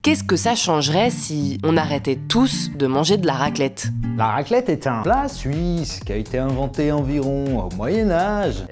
Qu'est-ce que ça changerait si on arrêtait tous de manger de la raclette? La raclette est un plat suisse qui a été inventé environ au Moyen-Âge.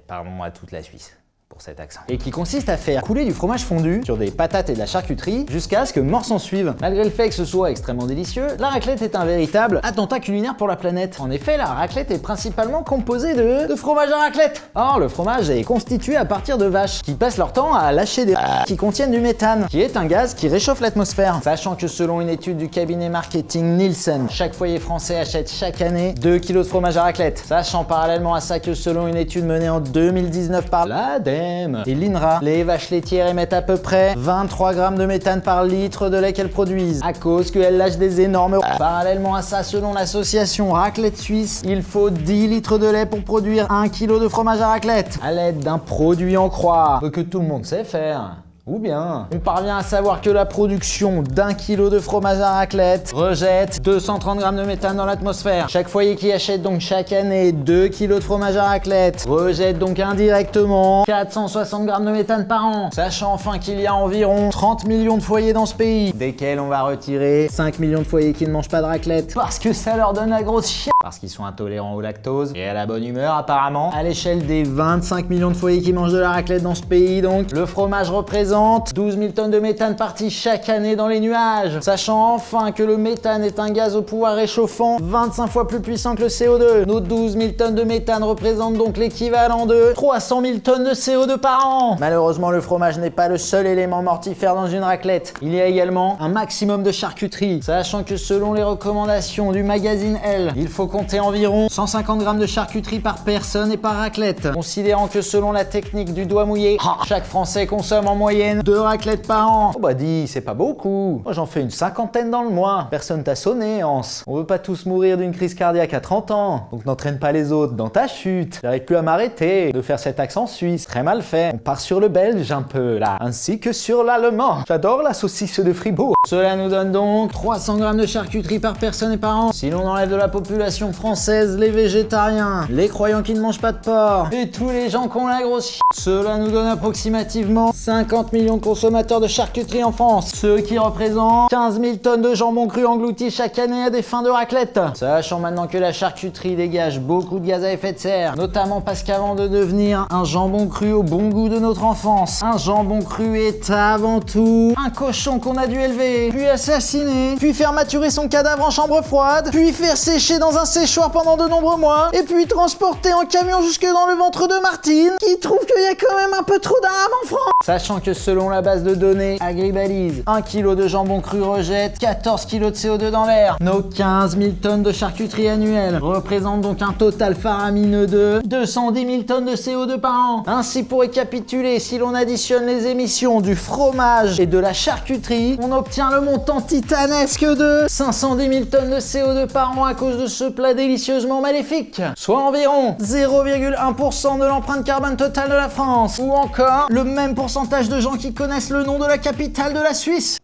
Pardon à toute la Suisse pour cet accent. Et qui consiste à faire couler du fromage fondu sur des patates et de la charcuterie jusqu'à ce que mort s'en suive. Malgré le fait que ce soit extrêmement délicieux, la raclette est un véritable attentat culinaire pour la planète. En effet, la raclette est principalement composée de fromage à raclette. Or, le fromage est constitué à partir de vaches qui passent leur temps à lâcher des qui contiennent du méthane, qui est un gaz qui réchauffe l'atmosphère. Sachant que selon une étude du cabinet marketing Nielsen, chaque foyer français achète chaque année 2 kg de fromage à raclette. Sachant parallèlement à ça que selon une étude menée en 2019 par l'ADEME et l'INRA, les vaches laitières émettent à peu près 23 grammes de méthane par litre de lait qu'elles produisent, à cause qu'elles lâchent des énormes... Parallèlement à ça, selon l'association Raclette Suisse, il faut 10 litres de lait pour produire 1 kg de fromage à raclette, à l'aide d'un produit en croix que tout le monde sait faire. Ou bien, on parvient à savoir que la production d'1 kg de fromage à raclette rejette 230 grammes de méthane dans l'atmosphère. Chaque foyer qui achète donc chaque année 2 kg de fromage à raclette rejette donc indirectement 460 grammes de méthane par an. Sachant enfin qu'il y a environ 30 millions de foyers dans ce pays, desquels on va retirer 5 millions de foyers qui ne mangent pas de raclette parce que ça leur donne la grosse chienne. Parce qu'ils sont intolérants au lactose et à la bonne humeur apparemment. À l'échelle des 25 millions de foyers qui mangent de la raclette dans ce pays donc, le fromage représente 12 000 tonnes de méthane parties chaque année dans les nuages. Sachant enfin que le méthane est un gaz au pouvoir réchauffant 25 fois plus puissant que le CO2. Nos 12 000 tonnes de méthane représentent donc l'équivalent de 300 000 tonnes de CO2 par an. Malheureusement, le fromage n'est pas le seul élément mortifère dans une raclette. Il y a également un maximum de charcuterie. Sachant que selon les recommandations du magazine Elle, il faut compter environ 150 grammes de charcuterie par personne et par raclette. Considérant que selon la technique du doigt mouillé, chaque Français consomme en moyenne 2 raclettes par an. Oh bah dis, c'est pas beaucoup. Moi j'en fais une 50aine dans le mois. Personne t'a sonné, Hans. On veut pas tous mourir d'une crise cardiaque à 30 ans. Donc n'entraîne pas les autres dans ta chute. J'arrive plus à m'arrêter de faire cet accent suisse. Très mal fait. On part sur le belge un peu là. Ainsi que sur l'allemand. J'adore la saucisse de Fribourg. Cela nous donne donc 300 grammes de charcuterie par personne et par an. Si l'on enlève de la population française les végétariens, les croyants qui ne mangent pas de porc et tous les gens qui ont la grosse cela nous donne approximativement 50 millions de consommateurs de charcuterie en France, ce qui représente 15 000 tonnes de jambon cru englouti chaque année à des fins de raclette. Sachant maintenant que la charcuterie dégage beaucoup de gaz à effet de serre, notamment parce qu'avant de devenir un jambon cru au bon goût de notre enfance, un jambon cru est avant tout un cochon qu'on a dû élever, puis assassiner, puis faire maturer son cadavre en chambre froide, puis faire sécher dans un séchoir pendant de nombreux mois, et puis transporter en camion jusque dans le ventre de Martine, qui trouve qu'il y a quand même un peu trop d'arabes en France. Sachant que selon la base de données Agribalise, 1 kg de jambon cru rejette 14 kg de CO2 dans l'air. Nos 15 000 tonnes de charcuterie annuelle représentent donc un total faramineux de 210 000 tonnes de CO2 par an. Ainsi, pour récapituler, si l'on additionne les émissions du fromage et de la charcuterie, on obtient le montant titanesque de 510 000 tonnes de CO2 par an à cause de ce plat délicieusement maléfique, soit environ 0,1% de l'empreinte carbone totale de la France, ou encore le même pourcentage de gens qui connaissent le nom de la capitale de la Suisse.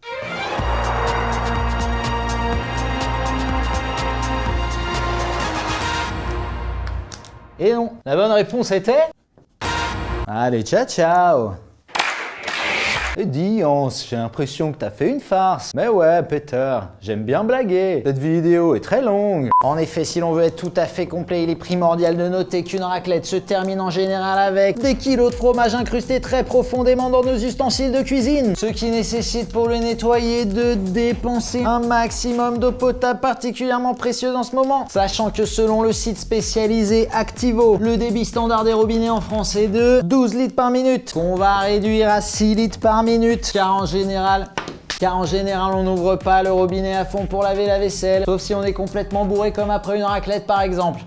Et non, la bonne réponse était... Allez, ciao ciao. Et dis, Hans, j'ai l'impression que t'as fait une farce. Mais ouais, Peter, j'aime bien blaguer. Cette vidéo est très longue. En effet, si l'on veut être tout à fait complet, il est primordial de noter qu'une raclette se termine en général avec des kilos de fromage incrustés très profondément dans nos ustensiles de cuisine. Ce qui nécessite pour le nettoyer de dépenser un maximum d'eau potable particulièrement précieuse en ce moment. Sachant que selon le site spécialisé Activo, le débit standard des robinets en France est de 12 litres par minute, qu'on va réduire à 6 litres par minute, car en général on n'ouvre pas le robinet à fond pour laver la vaisselle, sauf si on est complètement bourré comme après une raclette par exemple.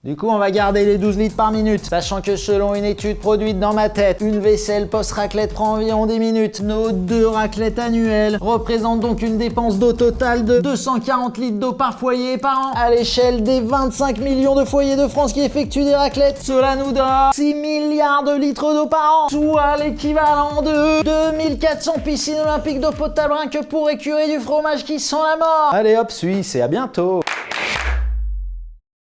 Du coup, on va garder les 12 litres par minute, sachant que selon une étude produite dans ma tête, une vaisselle post-raclette prend environ 10 minutes. Nos 2 raclettes annuelles représentent donc une dépense d'eau totale de 240 litres d'eau par foyer et par an. À l'échelle des 25 millions de foyers de France qui effectuent des raclettes, cela nous donne 6 milliards de litres d'eau par an, soit l'équivalent de 2400 piscines olympiques d'eau potable rien que pour écurer du fromage qui sent la mort. Allez hop, Suisse, et à bientôt.